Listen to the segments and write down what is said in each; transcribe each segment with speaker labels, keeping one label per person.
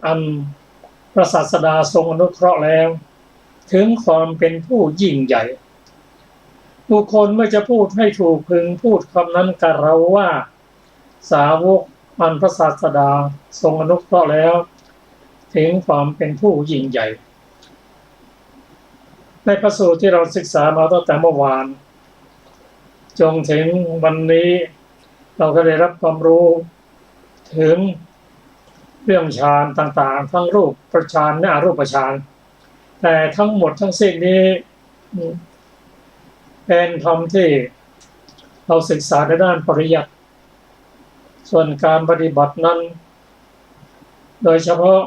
Speaker 1: อันพระศาสดาทรงอนุเคราะห์แล้วถึงความเป็นผู้ยิ่งใหญ่บุคคลเมื่อจะพูดให้ถูกพึงพูดคำนั้นกับเราว่าสาวกอันพระศาสดาทรงอนุเคราะห์แล้วถึงความเป็นผู้ยิ่งใหญ่ในพระสูตรที่เราศึกษามาตั้งแต่เมื่อวานจนถึงวันนี้เราก็ได้รับความรู้ถึงเรื่องฌานต่างๆทั้งรูปฌานและอรูปฌานแต่ทั้งหมดทั้งสิ้นนี้เป็นธรรมที่เราศึกษาในด้านปริยัติส่วนการปฏิบัตินั้นโดยเฉพาะ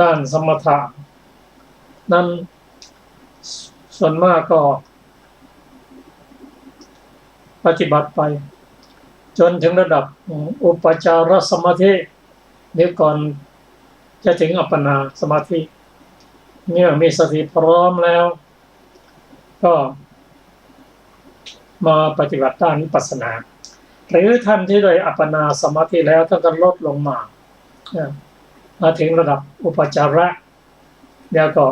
Speaker 1: ด้านสมถะนั้นส่วนมากก็ปฏิบัติไปจนถึงระดับอุปจารสมาธิเดี๋ยวก่อนจะถึงอัปปนาสมาธิเมื่อมีสติพร้อมแล้วก็มาปฏิบัติด้านวิปัสสนาหรือท่านที่ได้อัปปนาสมาธิแล้วท่านก็ลดลงมาถึงระดับอุปจาระแล้วก็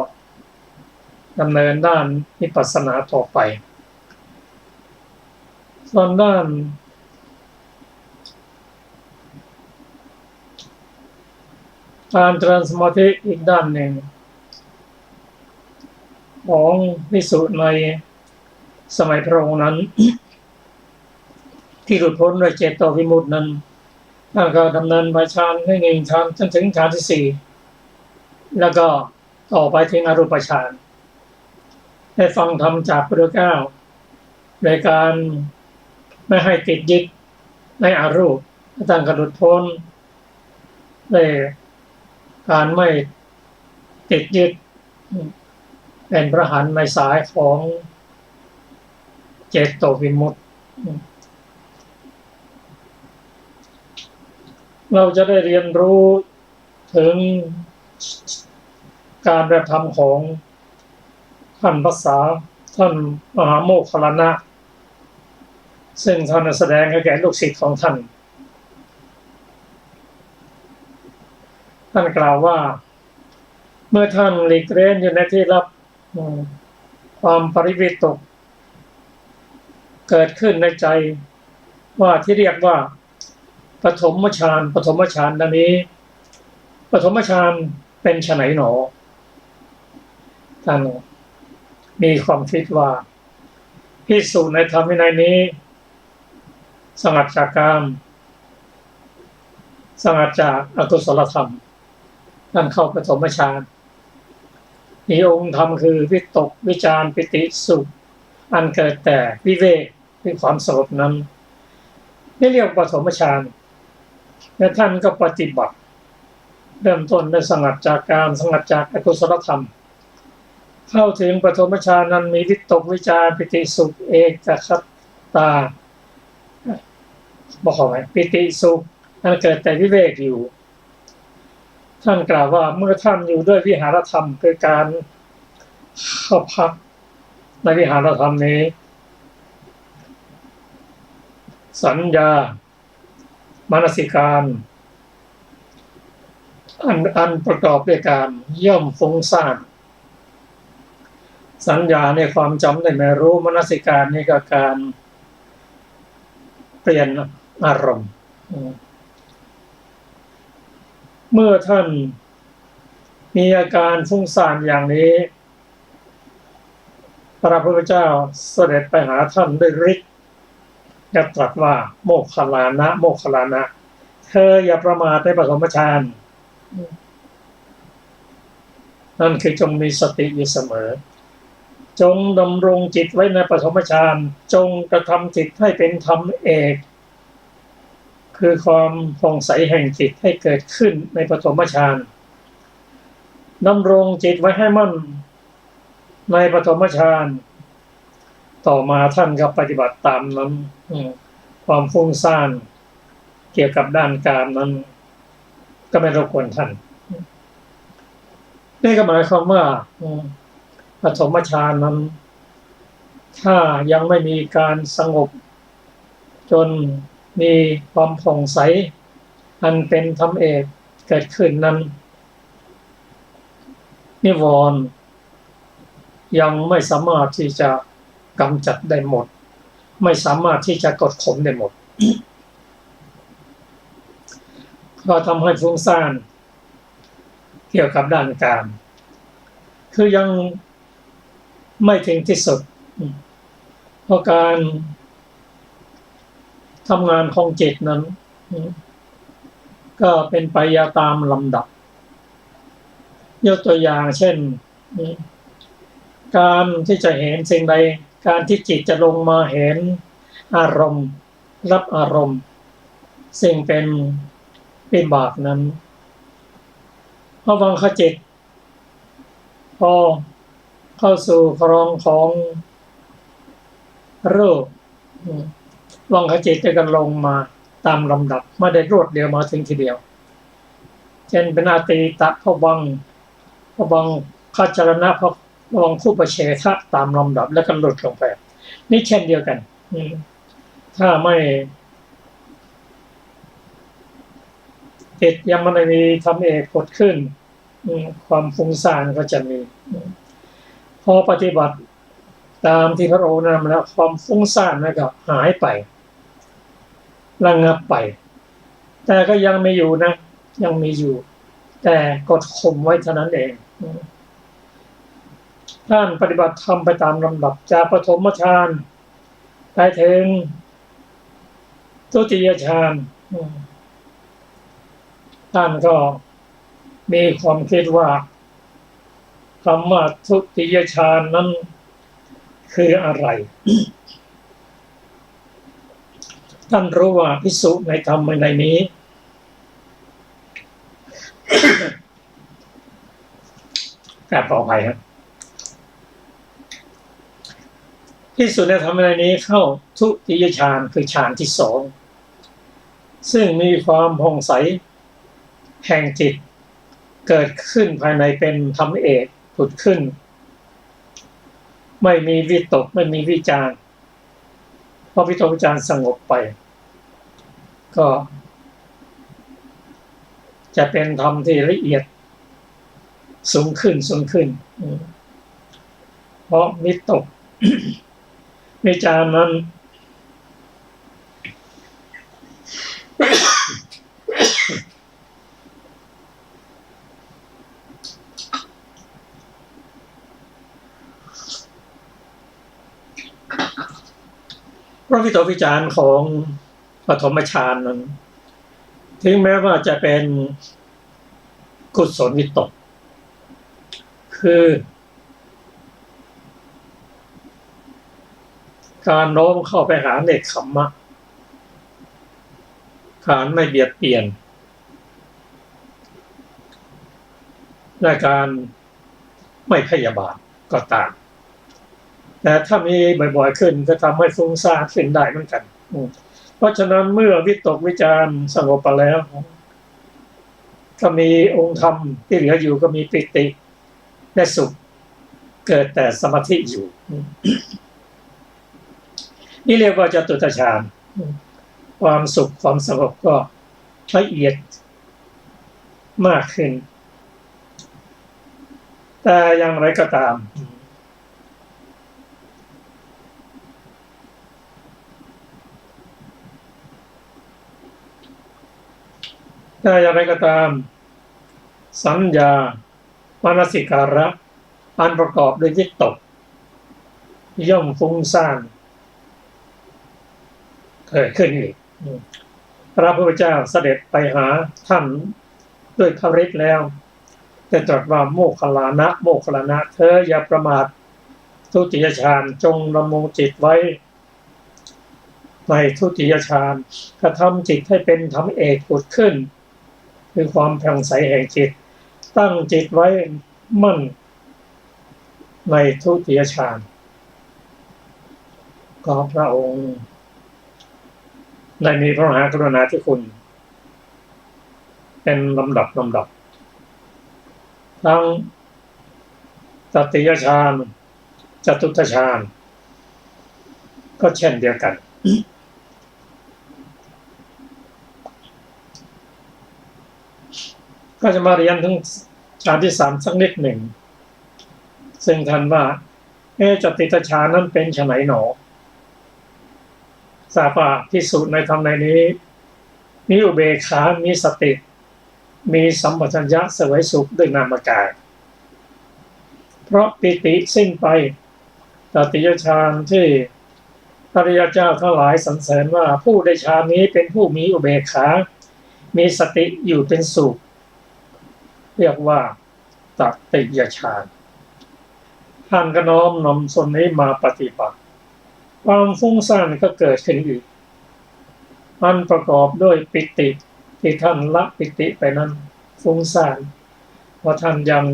Speaker 1: ดำเนินด้านวิปัสสนาต่อไปส่วนด้านการเจริญสมาธิอีกด้านหนึ่งของภิกษุในสมัยพระองค์นั้น ที่หลุดพ้นด้วยเจโตวิมุตตินั้นท่านก็ดำเนินไปฌานที่หนึ่งฌานจนถึงฌานที่สี่แล้วก็ต่อไปถึงอรูปฌานได้ฟังธรรมจากพระพุทธเจ้าในการไม่ให้ติดยึดในอรูปท่านก็หลุดพ้นในการไม่ติดยึดเป็นพระอรหันต์ในสายของเจโตวิมุตติเราจะได้เรียนรู้ถึงการกระทำของท่านพระสาท่านมหาโมคคัลลานะซึ่งท่านแสดงให้แก่ลูกศิษย์ของท่านกล่าวว่าเมื่อท่านหลีกเล่นอยู่ในที่รับความปริวิตกเกิดขึ้นในใจว่าที่เรียกว่าปฐมฌานดังนี้ปฐมฌานเป็นไฉนหนอท่านมีความคิดว่าภิกษุในธรรมวินัยนี้สงัดจากกามสงัดจากอกุศลธรรมนั่นเข้าปฐมฌานมีองค์ธรรมคือวิตกวิจารปิติสุขอันเกิดแต่วิเวกคือความสงบนั้นนี่เรียกปฐมฌานและท่านก็ปฏิบัติเริ่มต้นด้วยสงัดจากกามสงัดจากอกุศลธรรมเข้าถึงปฐมฌานนั้นมีวิตกวิจารปิติสุขเอกคตาบอกไว้ปิติสุขอันเกิดแต่วิเวกอยู่ท่านกล่าวว่าเมื่อท่านอยู่ด้วยวิหารธรรมคือการเข้าพักในวิหารธรรมนี้สัญญามนสิการอันประกอบด้วยการย่อมฟุ้งซ่านสัญญาในความจำได้ไม่รู้มนสิการนี่ก็การเปลี่ยนอารมณ์เมื่อท่านมีอาการฟุ้งซ่านอย่างนี้พระพุทธเจ้าเสด็จไปหาท่านด้วยฤทธิ์และตรัสว่าโมคคัลลานะเธออย่าประมาทในปฐมฌานนั่นคือจงมีสติอยู่เสมอจงดำรงจิตไว้ในปฐมฌานจงกระทำจิตให้เป็นธรรมเอกคือความผ่องใสแห่งจิตให้เกิดขึ้นในปฐมฌานดำรงจิตไว้ให้มั่นในปฐมฌานต่อมาท่านก็ปฏิบัติตามนั้นความฟุ้งซ่านเกี่ยวกับด้านการนั้นก็ไม่รบกวนท่านนี่ก็หมายความว่าปฐมฌานนั้นถ้ายังไม่มีการสงบจนมีความผ่องใสอันเป็นธรรมเอก เกิดขึ้นนั้นนิวรณ์ยังไม่สามารถที่จะกำจัดได้หมดไม่สามารถที่จะกดข่มได้หมดก็ทำให้ฟุ้งซ่านเกี่ยวกับด้านกามคือยังไม่ถึงที่สุดเพราะการทำงานของจิตนั้นก็เป็นไปตามลำดับยกตัวอย่างเช่นการที่จะเห็นสิ่งใดการที่จิตจะลงมาเห็นอารมณ์รับอารมณ์สิ่งเป็นวิบากนั้นพอวางขจิตพอเข้าสู่ครองของรูปวังขจิตจะกันลงมาตามลำดับไม่ได้รวดเดียวมาถึงทีเดียวเช่นเป็นอาติตะพวังคัจจรณะพวังคู่ประเฉทะตามลำดับแล้วก็หลุดลงไปนี่เช่นเดียวกันถ้าไม่จิตยังไม่มีทำเอกกดขึ้นความฟุ้งซ่านก็จะมีพอปฏิบัติตามที่พระองค์แนะนำแล้วความฟุ้งซ่านนั่นก็หายไประงับไปแต่ก็ยังมีอยู่นะยังมีอยู่แต่กดข่มไว้เท่านั้นเองท่านปฏิบัติธรรมไปตามลำดับจากปฐมฌานไปถึงทุติยฌานท่านก็มีความคิดว่าคำว่าทุติยฌานนั้นคืออะไรท่านรู้ว่าภิกษุในธรรมในนี้แต่ขออภัยครับภิกษุในธรรมในนี้เข้าทุติยฌานคือฌานที่สองซึ่งมีความผ่องใสแห่งจิตเกิดขึ้นภายในเป็นธรรมเอกผุดขึ้นไม่มีวิตกไม่มีวิจารพอวิตกวิจารสงบไปก็จะเป็นธรรมที่ละเอียดสูงขึ้นเพราะวิตกวิจารนั้นเพราะวิตกวิจารของปฐมฌานนั้นถึงแม้ว่าจะเป็นกุศลวิตกคือการโน้มเข้าไปหาเนกขัมมะการไม่เบียดเบียนและการไม่พยาบาทก็ตามแต่ถ้ามีบ่อยๆขึ้นก็ทำให้ฟุ้งซ่านขึ้นได้เหมือนกันเพราะฉะนั้นเมื่อวิตกวิจารสงบไปแล้วก็มีองค์ธรรมที่เหลืออยู่ก็มีปิติและสุขเกิดแต่สมาธิอยู่นี่เรียกว่าจตุตฌานความสุขความสงบก็ละเอียดมากขึ้นแต่อย่างไรก็ตามสัญญามนสิการะอันประกอบด้วยวิตกย่อมฟุ้งซ่านเกิดขึ้นอีกพระพุทธเจ้าเสด็จไปหาท่านด้วยพระฤทธิ์แล้วแต่ตรัสว่าโมคคัลลานะเธออย่าประมาททุติยฌานจงดำรงจิตไว้ในทุติยฌานกระทำจิตให้เป็นธรรมเอกผุดขึ้นคือความผ่องใสแห่งจิตตั้งจิตไว้มั่นในทุติยฌานก็พระองค์ได้มีพระมหากรุณาธิคุณเป็นลำดับทั้งตติยฌานจตุตฌานก็เช่นเดียวกัน ก็จะมาเรียนถึงฌานที่สามสักนิดหนึ่งซึ่งท่านว่าจตุตฌานนั้นเป็นไฉนหนอทราบว่าภิกษุในธรรมในนี้มีอุเบกขามีสติมีสัมปชัญญะเสวยสุขด้วยนามกายเพราะปิติสิ้นไปตติยฌานที่พระริยเจ้าทั้งหลายสรรเสริญว่าผู้ได้ฌานนี้เป็นผู้มีอุเบกขามีสติอยู่เป็นสุขเรียกว่าตติยฌานท่านก็น้อมนำส่วนนี้มาปฏิบัติความฟุ้งซ่านก็เกิดขึ้นอีกมันประกอบด้วยปิติที่ท่านละปิติไปนั้นฟุ้งซ่านเพราะท่านยัง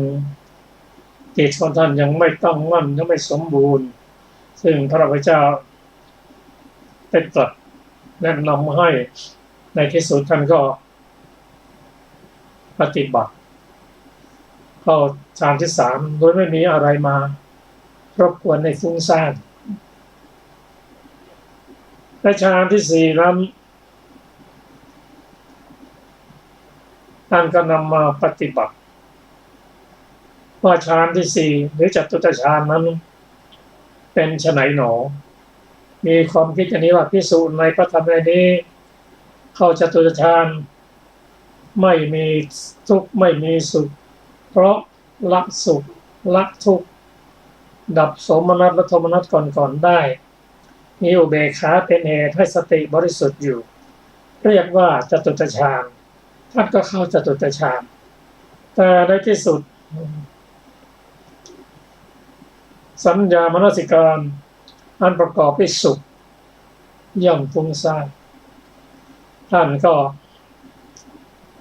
Speaker 1: จิตของท่านยังไม่ตั้งมั่นยังไม่สมบูรณ์ซึ่งพระพุทธเจ้าได้ตรัสแนะนำให้ในที่สุดท่านก็ปฏิบัติเข้าฌานที่สามโดยไม่มีอะไรมารบกวนในฟุ้งซ่านและฌานที่สี่นั้นท่านก็นำมาปฏิบัติว่าฌานที่สี่หรือจตุตฌานนั้นเป็นไฉนหนอมีความคิดอย่างนี้ว่าภิกษุในพระธรรมนี้เข้าจตุตฌานไม่มีทุกข์ไม่มีสุขเพราะละสุขละทุกข์ดับโสมนัสและโทมนัสก่อนได้มีอุเบกขาเป็นเหตุให้สติบริสุทธิ์อยู่เรียกว่าจตุตฌานท่านก็เข้าจตุตฌานแต่ในที่สุดสัญญามนสิการอันประกอบด้วยสุขย่อมฟุ้งซ่านท่านก็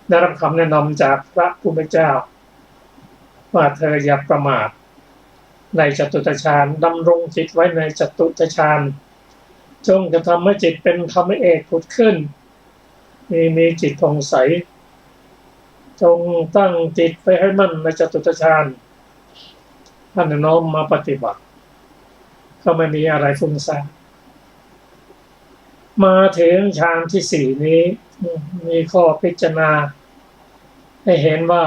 Speaker 1: ได้รับคำแนะนำจากพระพุทธเจ้าว่าเธออย่าประมาทในจตุตฌานดำรงจิตไว้ในจตุตฌานจงจะทำให้จิตเป็นธรรมเอกผุดขึ้นมีจิตผ่องใสจงตั้งจิตไปให้มั่นในจตุตฌานท่านน้อมมาปฏิบัติก็ไม่มีอะไรฟุ้งซ่านมาถึงฌานที่สี่นี้มีข้อพิจารณาให้เห็นว่า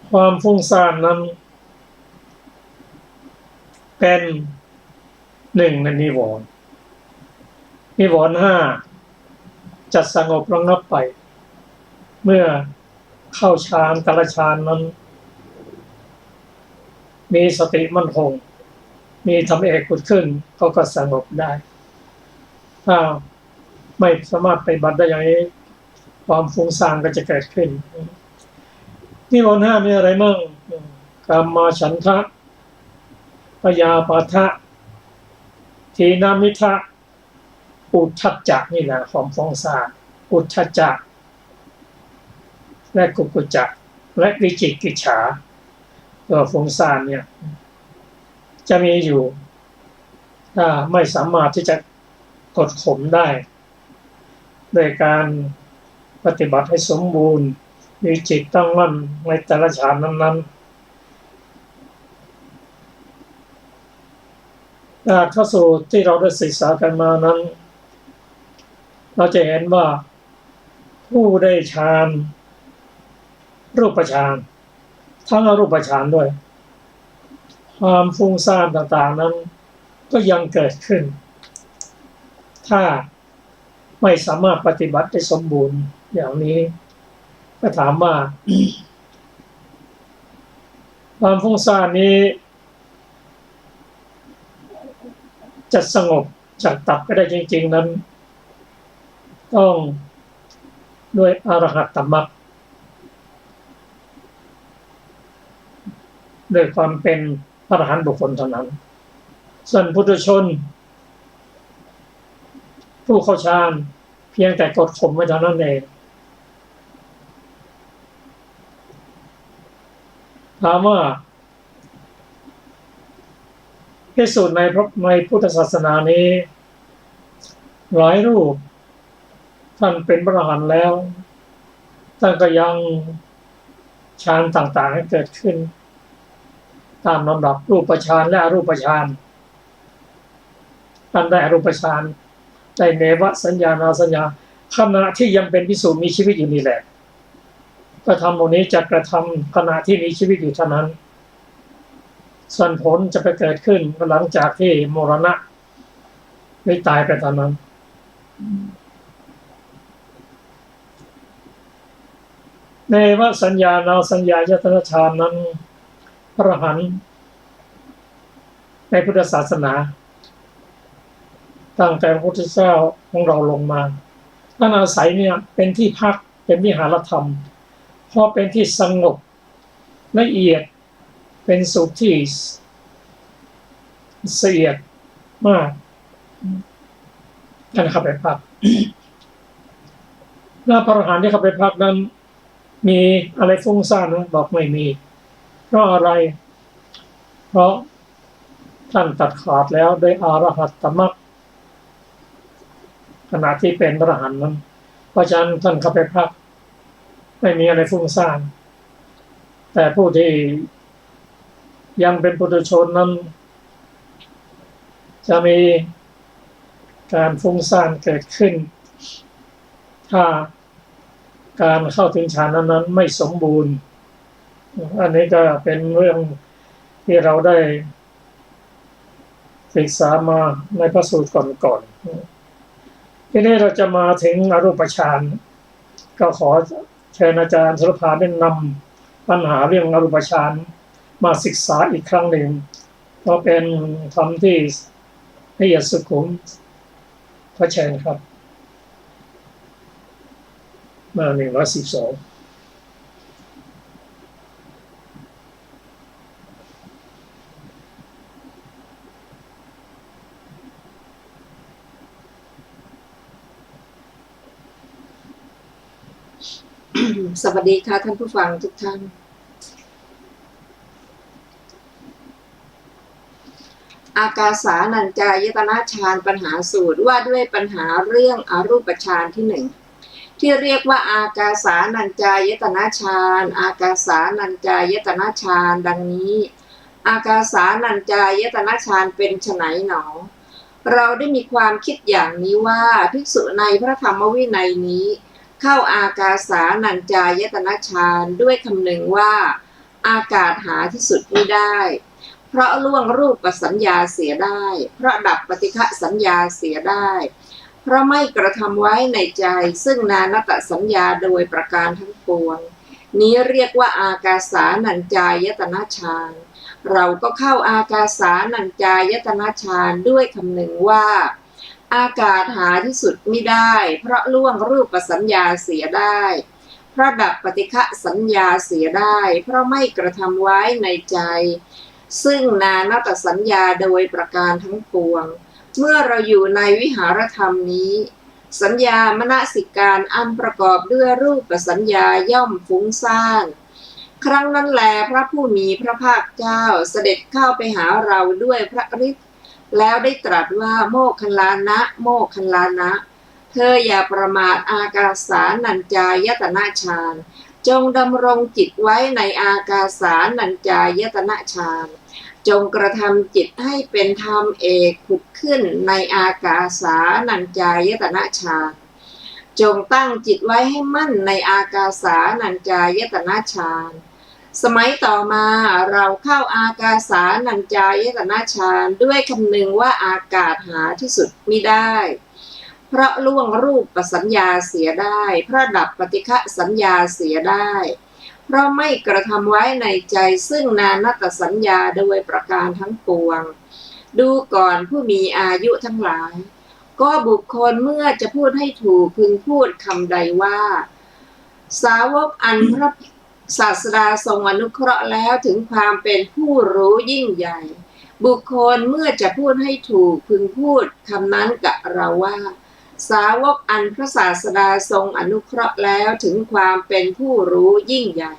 Speaker 1: ความฟุ้งซ่านนั้นเป็นหนึ่งในนิวรณ์ห้าจะสงบระงับไปเมื่อเข้าฌานแต่ละฌานนั้นมีสติมั่นคงมีธรรมเอกผุดขึ้นก็สงบได้ถ้าไม่สามารถไปบัติได้อย่างนี้ความฟุ้งซ่านก็จะเกิดขึ้นนิวรณ์ห้ามีอะไรมั่งกามฉันทะพยาบาทะทีนามิทะอุทธัจจะนี่แหละความฟุ้งซ่านอุทธัจจะและกุกุจจะและวิจิกิจฉาตัวฟุ้งซ่านเนี่ยจะมีอยู่ถ้าไม่สามารถที่จะกดข่มได้โดยการปฏิบัติให้สมบูรณ์มีจิตตั้งมั่นในแต่ละฌานนั้นๆข้อสูตรที่เราได้ศึกษากันมานั้นเราจะเห็นว่าผู้ได้ฌานรูปฌานทั้งอรูปฌานด้วยความฟุ้งซ่านต่างๆนั้นก็ยังเกิดขึ้นถ้าไม่สามารถปฏิบัติได้สมบูรณ์อย่างนี้ก็ถามว่า ความฟุ้งซ่านนี้จะสงบจากตับไปได้จริงๆนั้นต้องด้วยอรหัตตมรรคด้วยความเป็นพระอรหันต์บุคคลเท่านั้นส่วนปุถุชนผู้เข้าฌานเพียงแต่กดข่มไว้เท่านั้นเองถามว่าภิกษุในพุทธศาสนานี้หลายรูปท่านเป็นพระอรหันต์แล้วท่านก็ยังฌานต่างๆให้เกิดขึ้นตามลำดับรูปฌานและอรูปฌานท่านได้อรูปฌานได้เนวสัญญานาสัญญา ขณะที่ยังเป็นภิกษุมีชีวิตอยู่นี่แหละกระทำตรงนี้จะกระทำขณะที่มีชีวิตอยู่เท่านั้นส่วนผลจะไปเกิดขึ้นหลังจากที่มรณะไม่ตายไปตอนนั้นในวสัญญานาสัญญายตนะฌานนั้นพระอรหันต์ในพุทธศาสนาตั้งแต่พระพุทธเจ้าของเราลงมาท่านอาศัยเนี่ยเป็นที่พักเป็นวิหารธรรมเพราะเป็นที่สงบละเอียดเป็นสุขที่ละเอียดมากท่านเข้าไปพักหน้าพระอรหันต์ที่เข้าไปพักนั้นมีอะไรฟุ้งซ่านไหมบอกไม่มีเพราะอะไรเพราะท่านตัดขาดแล้วด้วยอรหัตตมรรคขณะที่เป็นพระอรหันต์นั้นเพราะฉะนั้นท่านเข้าไปพักไม่มีอะไรฟุ้งซ่านแต่ผู้ที่ยังเป็นปุถุชนนั้นจะมีการฟุ้งซ่านเกิดขึ้นถ้าการเข้าถึงฌานนั้นไม่สมบูรณ์อันนี้ก็เป็นเรื่องที่เราได้ศึกษามาในพระสูตรก่อนๆทีนี้เราจะมาถึงอรูปฌานก็ขอเชิญอาจารย์สุรภาได้นำปัญหาเรื่องอรูปฌานมาศึกษาอีกครั้งหนึ่งเพราะเป็นธรรมที่ละเอียดสุขุมขอเชิญครับมา112
Speaker 2: สวัสดีค่ะท่านผู้ฟังทุกท่านอากาสานัญจายตนะฌานปัญหาสูตรว่าด้วยปัญหาเรื่องอรูปฌานที่หนึ่งที่เรียกว่าอากาสานัญจายตนะฌานอากาสานัญจายตนะฌานดังนี้อากาสานัญจายตนะฌานเป็นไฉนหนอเราได้มีความคิดอย่างนี้ว่าภิกษุในพระธรรมวินัยนี้เข้าอากาสานัญจายตนะฌานด้วยคำนึงว่าอากาศหาที่สุดไม่ได้เพราะล่วงรูปสัญญาเสียได้เพราะดับปฏิฆะสัญญาเสียได้เพราะไม่กระทำไว้ในใจซึ่งนานตสัญญาโดยประการทั้งปวงนี้เรียกว่าอากาสานัญจายตนะฌานเราก็เข้าอากาสานัญจายตนะฌานด้วยคำนึงว่าอากาศหาที่สุดไม่ได้เพราะล่วงรูปสัญญาเสียได้เพราะดับปฏิฆะสัญญาเสียได้เพราะไม่กระทำไว้ในใจซึ่งนานตสัญญาโดยประการทั้งปวงเมื่อเราอยู่ในวิหารธรรมนี้สัญญามนสิการอันประกอบด้วยรูปสัญญาย่อมฟุ้งซ่านครั้งนั้นแลพระผู้มีพระภาคเจ้าเสด็จเข้าไปหาเราด้วยพระฤทธิ์แล้วได้ตรัสว่าโมคคัลลานะโมคคัลลานะเธออย่าประมาทอากาสานัญจายตนะฌานจงดำรงจิตไว้ในอากาสานัญจายตนะฌานจงกระทำจิตให้เป็นธรรมเอกผุดขึ้นในอากาสานัญจายตนะฌานจงตั้งจิตไว้ให้มั่นในอากาสานัญจายตนะฌานสมัยต่อมาเราเข้าอากาสานัญจายตนะฌานด้วยคำนึงว่าอากาศหาที่สุดมิได้เพราะล่วงรูปสัญญาเสียได้เพราะดับปฏิฆะสัญญาเสียได้เพราะไม่กระทำไว้ในใจซึ่งนานตสัญญาโดยประการทั้งปวงดูก่อนผู้มีอายุทั้งหลายก็บุคคลเมื่อจะพูดให้ถูกพึงพูดคำใดว่าสาวกอันพระศาสดาทรงอนุเคราะห์แล้วถึงความเป็นผู้รู้ยิ่งใหญ่บุคคลเมื่อจะพูดให้ถูกพึงพูดคำนั้นกับเราว่าสาวกอันพระศาสดาทรงอนุเคราะห์แล้วถึงความเป็นผู้รู้ยิ่งใหญ่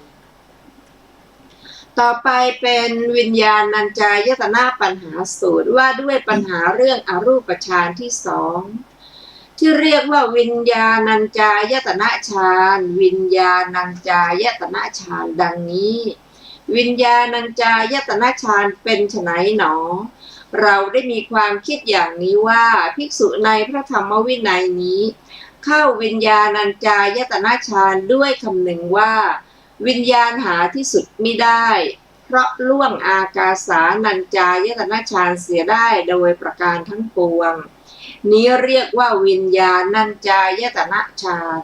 Speaker 2: ต่อไปเป็นวิญญาณัญจายตนะปัญหาสูตรว่าด้วยปัญหาเรื่องอรูปฌานที่สองที่เรียกว่าวิญญาณัญจายตนะฌานวิญญาณัญจายตนะฌานดังนี้วิญญาณัญจายตนะฌานเป็นไฉนหนอเราได้มีความคิดอย่างนี้ว่าภิกษุในพระธรรมวินัยนี้ เข้าวิญญาณัญจายตนะฌานด้วยคำหนึ่งว่าวิญญาณหาที่สุดมิได้เพราะล่วงอากาสานัญจายตนะฌานเสียได้โดยประการทั้งปวงนี้เรียกว่าวิญญาณัญจายตนะฌาน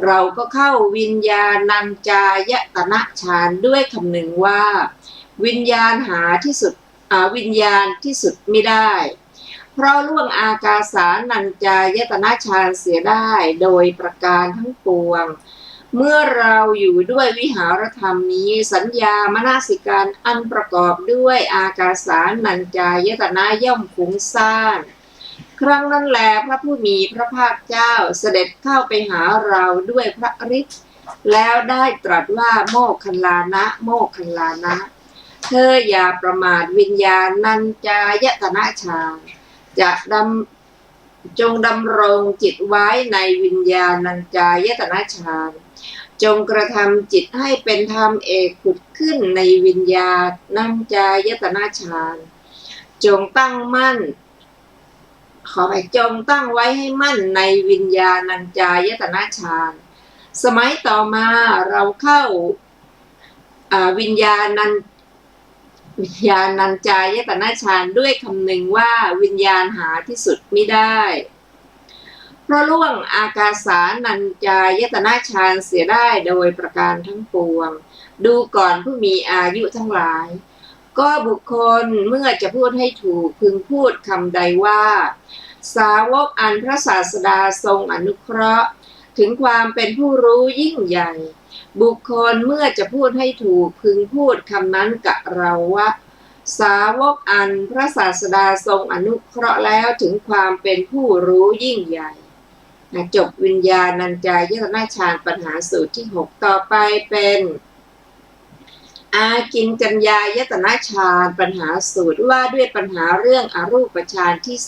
Speaker 2: เราก็เข้าวิญญาณัญจายตนะฌานด้วยคำหนึ่งว่าวิญญาณหาที่สุดวิญญาณที่สุดมิได้เพราะล่วงอากาสานัญจายตนะฌานเสียได้โดยประการทั้งปวงเมื่อเราอยู่ด้วยวิหารธรรมนี้สัญญามนสิการอันประกอบด้วยอากาสานัญจายตนะย่อมฟุ้งซ่านครั้งนั้นแลพระผู้มีพระภาคเจ้าเสด็จเข้าไปหาเราด้วยพระฤทธิ์แล้วได้ตรัสว่าโมคคัลลานะโมคคัลลานะเธออย่าประมาทวิญญาณัญจายตนะฌานจะจงดำรงจิตไว้ในวิญญาณัญจายตนะฌานจงกระทำจิตให้เป็นธรรมเอกผุดขึ้นในวิญญาณัญจายตนะฌานจงตั้งมั่นจงตั้งไว้ให้มั่นในวิญญาณัญจายตนะฌานสมัยต่อมาเราเข้าวิญญาณัญจายตนะฌานด้วยคำหนึ่งว่าวิญญาณหาที่สุดมิได้เพราะล่วงอากาสานัญจายตนะฌานเสียได้โดยประการทั้งปวงดูก่อนผู้มีอายุทั้งหลายก็บุคคลเมื่อจะพูดให้ถูกพึงพูดคำใดว่าสาวกอันพระศาสดาทรงอนุเคราะห์ถึงความเป็นผู้รู้ยิ่งใหญ่บุคคลเมื่อจะพูดให้ถูกพึงพูดคำนั้นกับเราว่าสาวกอันพระศาสดาทรงอนุเคราะห์แล้วถึงความเป็นผู้รู้ยิ่งใหญ่จบวิญญาณัญจายตนะฌานปัญหาสูตรที่6ต่อไปเป็นอากินจัญญายตนะฌานปัญหาสูตรว่าด้วยปัญหาเรื่องอรูปฌานที่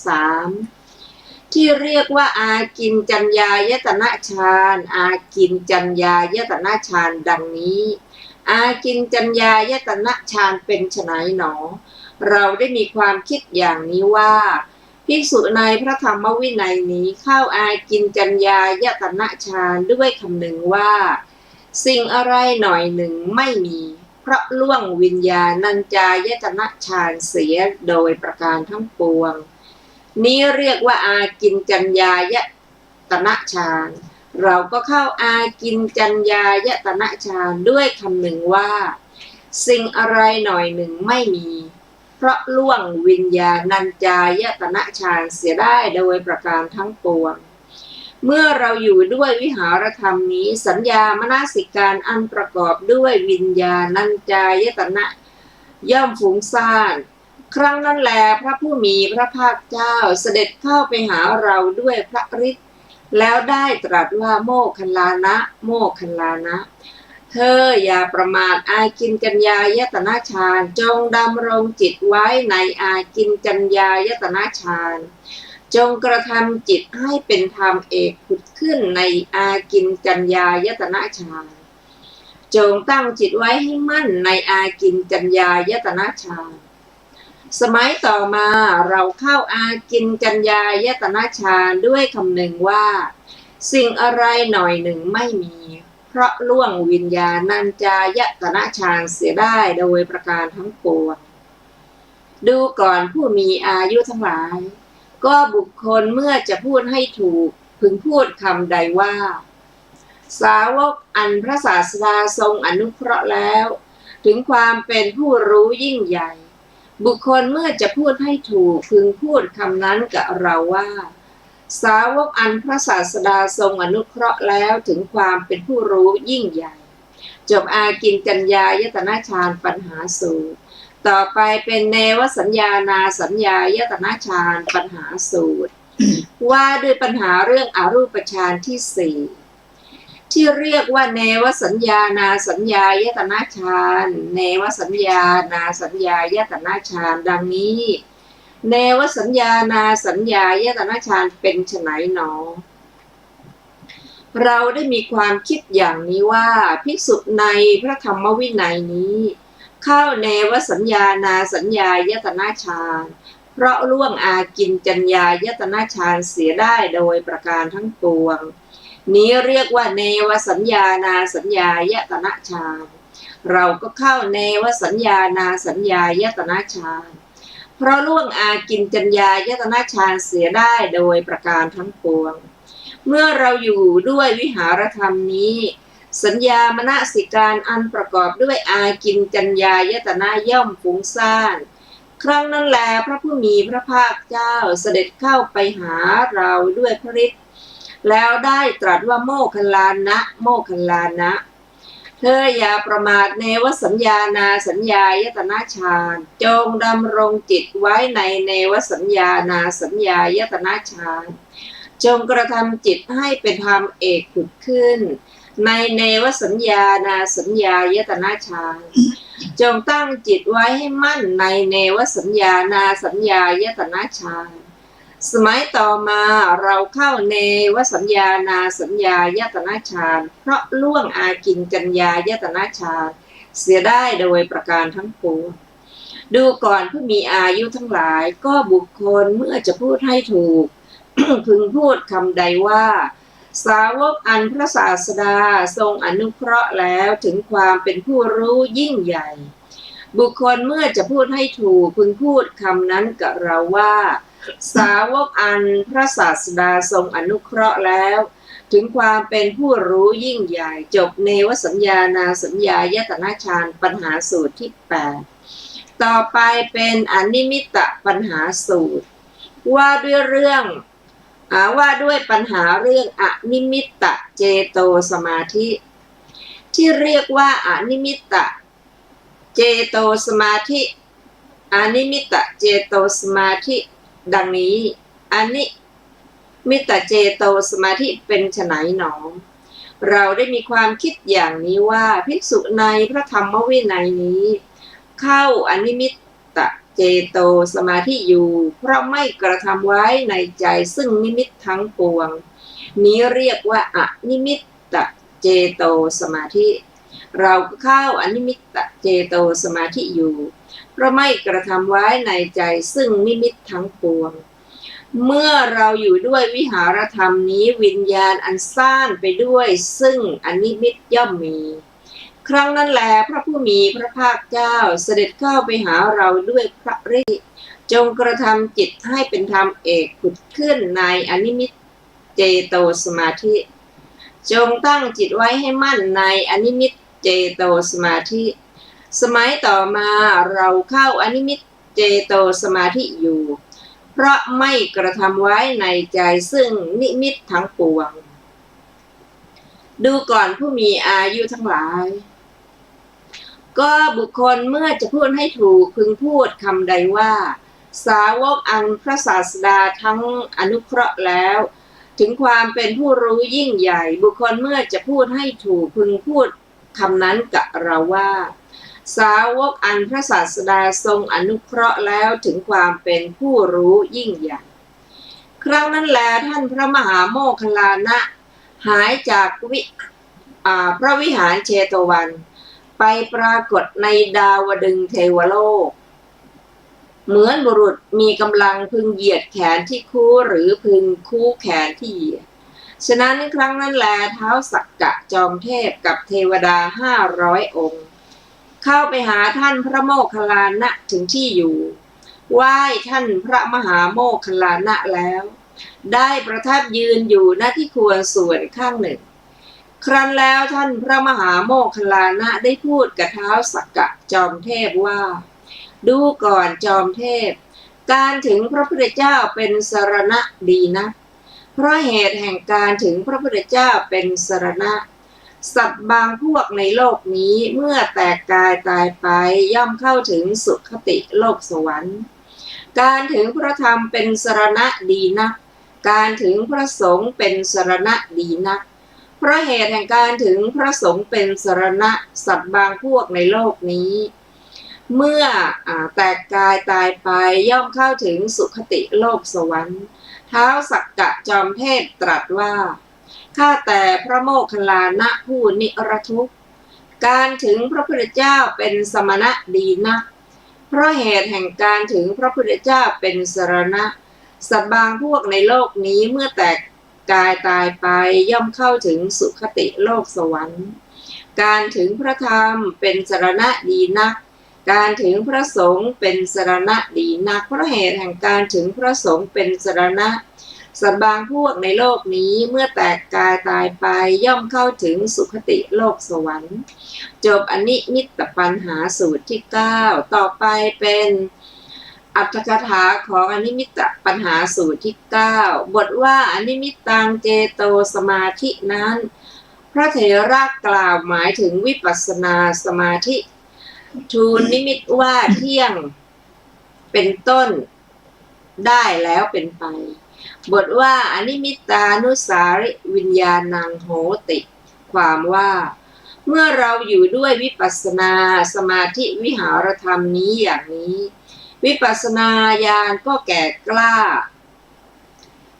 Speaker 2: 3ที่เรียกว่าอากินจัญญายตนะฌานอากินจัญญายตนะฌานดังนี้อากินจัญญายตนะฌานเป็นไฉนหนอเราได้มีความคิดอย่างนี้ว่าภิกษุในพระธรรมวินัยนี้เข้าอากินจัญญายตนะฌานด้วยคำหนึ่งว่าสิ่งอะไรหน่อยหนึ่งไม่มีเพราะล่วงวิญญาณัญจายตนะฌานเสียโดยประการทั้งปวงนี้เรียกว่าอากินจัญญายตนะฌานเราก็เข้าอากินจัญญายตนะฌานด้วยคำหนึ่งว่าสิ่งอะไรหน่อยหนึ่งไม่มีเพราะล่วงวิญญาณัญจายตนะฌานเสียได้โดยประการทั้งปวงเมื่อเราอยู่ด้วยวิหารธรรมนี้สัญญามนสิการอันประกอบด้วยวิญญาณัญจายตนะย่อมฟุ้งซ่านครั้งนั้นแลพระผู้มีพระภาคเจ้าเสด็จเข้าไปหาเราด้วยพระฤทธิ์แล้วได้ตรัสว่าโมคคัลลานะโมคคัลลานะเธออย่าประมาทอากินจัญญายตนะฌานจงดำรงจิตไว้ในอากินจัญญายตนะฌานจงกระทำจิตให้เป็นธรรมเอกผุดขึ้นในอากินจัญญายตนะฌานจงตั้งจิตไว้ให้มั่นในอากินจัญญายตนะฌานสมัยต่อมาเราเข้าอากินจัญญายตนะฌานด้วยคำหนึ่งว่าสิ่งอะไรหน่อยหนึ่งไม่มีเพราะล่วงวิญญาณัญจายตนะฌานเสียได้โดยประการทั้งปวงดูก่อนผู้มีอายุทั้งหลายก็บุคคลเมื่อจะพูดให้ถูกพึงพูดคำใดว่าสาวกอันพระศาสดาทรงอนุเคราะห์แล้วถึงความเป็นผู้รู้ยิ่งใหญ่บุคคลเมื่อจะพูดให้ถูกพึงพูดคำนั้นกับเราว่าสาวกอันพระศาสดาทรงอนุเคราะห์แล้วถึงความเป็นผู้รู้ยิ่งใหญ่จบอากินจัญญายตนะฌานปัญหาสูตรต่อไปเป็นเนวสัญญานาสัญญายตนะฌานปัญหาสูตร ว่าด้วยปัญหาเรื่องอรูปฌานที่4ที่เรียกว่าเนวสัญญานาสัญญายตนะฌานเนวสัญญานาสัญญายตนะฌานดังนี้เนวสัญญานาสัญญายตนะฌานเป็นไฉนหนอเราได้มีความคิดอย่างนี้ว่าภิกษุในพระธรรมวินัยนี้เข้าเนวสัญญานาสัญญายตนะฌานเพราะล่วงอากินจัญญายตนะฌานเสียได้โดยประการทั้งปวง นี้เรียกว่าเนวสัญญานาสัญญายตนะฌานเราก็เข้าเนวสัญญานาสัญญายตนะฌานเพราะล่วงอากินจัญญายตนะฌานเสียได้โดยประการทั้งปวงเมื่อเราอยู่ด้วยวิหารธรรมนี้สัญญามนสิการอันประกอบด้วยอากินจัญญายตนะย่อมฟุ้งซ่านครั้งนั้นแลพระผู้มีพระภาคเจ้าเสด็จเข้าไปหาเราด้วยพระฤทธิ์แล้วได้ตรัสว่าโมคคัลลานะโมคคัลลานะเธออย่าประมาทเนวสัญญานาสัญญายตนะฌานจงดำรงจิตไว้ในเนวสัญญานาสัญญายตนะฌานจงกระทำจิตให้เป็นธรรมเอกผุดขึ้นในเนวสัญญานาสัญญายตนะฌานจงตั้งจิตไว้ให้มั่นในเนวสัญญานาสัญญายตนะฌานสมัยต่อมาเราเข้าเนวสัญญานาสัญญายตนะฌานเพราะล่วงอากินจัญญายตนะฌานเสียได้โดยประการทั้งปวงดูก่อนผู้มีอายุทั้งหลายก็บุคคลเมื่อจะพูดให้ถูก พึงพูดคำใดว่าสาวกอันพระศาสดาทรงอนุเคราะห์แล้วถึงความเป็นผู้รู้ยิ่งใหญ่บุคคลเมื่อจะพูดให้ถูกพึงพูดคำนั้นกับเราว่าสาวกอันพระศาสดาทรงอนุเคราะห์แล้วถึงความเป็นผู้รู้ยิ่งใหญ่จบเนวสัญญานาสัญญายตนะฌานปัญหาสูตรที่8ต่อไปเป็นอนิมิตตปัญหาสูตรว่าด้วยปัญหาเรื่องอนิมิตตเจโตสมาธิที่เรียกว่าอนิมิตตเจโตสมาธิอนิมิตตเจโตสมาธิดังนี้อนิมิตตเจโตสมาธิเป็นไฉนหนอเราได้มีความคิดอย่างนี้ว่าภิกษุในพระธรรมวินัยนี้เข้าอนิมิตตเจโตสมาธิอยู่เพราะไม่กระทำไว้ในใจซึ่งนิมิตทั้งปวงนี้เรียกว่าอนิมิตตเจโตสมาธิเราก็เข้าอนิมิตตเจโตสมาธิอยู่เพราะไม่กระทำไว้ในใจซึ่งนิมิตทั้งปวงเมื่อเราอยู่ด้วยวิหารธรรมนี้วิญญาณอันซ่านไปด้วยซึ่งอนิมิตย่อมมีครั้งนั้นแลพระผู้มีพระภาคเจ้าเสด็จเข้าไปหาเราด้วยพระฤทธิ์จงกระทำจิตให้เป็นธรรมเอกผุดขึ้นในอนิมิตเจโตสมาธิจงตั้งจิตไว้ให้มั่นในอนิมิตเจโตสมาธิสมัยต่อมาเราเข้าอนิมิตเจโตสมาธิอยู่เพราะไม่กระทำไว้ในใจซึ่งนิมิตทั้งปวงดูก่อนผู้มีอายุทั้งหลายก็บุคคลเมื่อจะพูดให้ถูกพึงพูดคำใดว่าสาวกอันพระศาสดาทั้งอนุเคราะห์แล้วถึงความเป็นผู้รู้ยิ่งใหญ่บุคคลเมื่อจะพูดให้ถูกพึงพูดคำนั้นกับเราว่าสาวกอันพระศาสดาทรงอนุเคราะห์แล้วถึงความเป็นผู้รู้ยิ่งใหญ่ครั้งนั้นแลท่านพระมหาโมคคัลลานะหายจากพระวิหารเชตวันไปปรากฏในดาวดึงส์เทวโลกเหมือนบุรุษมีกำลังพึงเหยียดแขนที่คู่หรือพึงคู่แขนที่เหยียดฉะนั้นครั้งนั้นแลท้าวสักกะจอมเทพกับเทวดา500 องค์เข้าไปหาท่านพระโมคคัลลานะถึงที่อยู่ไหว้ท่านพระมหาโมคคัลลานะแล้วได้ประทับยืนอยู่ณที่ควรส่วนข้างหนึ่งครั้นแล้วท่านพระมหาโมคคัลลานะได้พูดกับท้าวสักกะจอมเทพว่าดูก่อนจอมเทพการถึงพระพุทธเจ้าเป็นสรณะดีนะเพราะเหตุแห่งการถึงพระพุทธเจ้าเป็นสรณะสัตว์บางพวกในโลกนี้เมื่อแตกกายตายไปย่อมเข้าถึงสุคติโลกสวรรค์การถึงพระธรรมเป็นสรณะดีนักการถึงพระสงฆ์เป็นสรณะดีนักเพราะเหตุแห่งการถึงพระสงฆ์เป็นสรณะสัตว์บางพวกในโลกนี้เมื่อแตกกายตายไปย่อมเข้าถึงสุคติโลกสวรรค์ท้าวสักกะจอมเทพตรัสว่าข้าแต่พระโมคคัลลานะผู้นิรทุกข์การถึงพระพุทธเจ้าเป็นสมณะดีนักเพราะเหตุแห่งการถึงพระพุทธเจ้าเป็นสรณะสัตว์บางพวกในโลกนี้เมื่อแตก กายตายไปย่อมเข้าถึงสุคติโลกสวรรค์การถึงพระธรรมเป็นสรณะดีนักการถึงพระสงฆ์เป็นสรณะดีนักเพราะเหตุแห่งการถึงพระสงฆ์เป็นสรณะสัตว์บางพวกในโลกนี้เมื่อแตกกายตายไปย่อมเข้าถึงสุคติโลกสวรรค์จบอนิมิตตปัญหาสูตรที่9ต่อไปเป็นอรรถกถาของอนิมิตตปัญหาสูตรที่9บทว่าอนิมิตตังเจโตสมาธินั้นพระเถระกล่าวหมายถึงวิปัสสนาสมาธิทูลนิมิตว่าเที่ยงเป็นต้นได้แล้วเป็นไปบทว่าอนิมิตตานุสาริวิญญาณังโหติความว่าเมื่อเราอยู่ด้วยวิปัสสนาสมาธิวิหารธรรมนี้อย่างนี้วิปัสสนาญาณก็แก่กล้า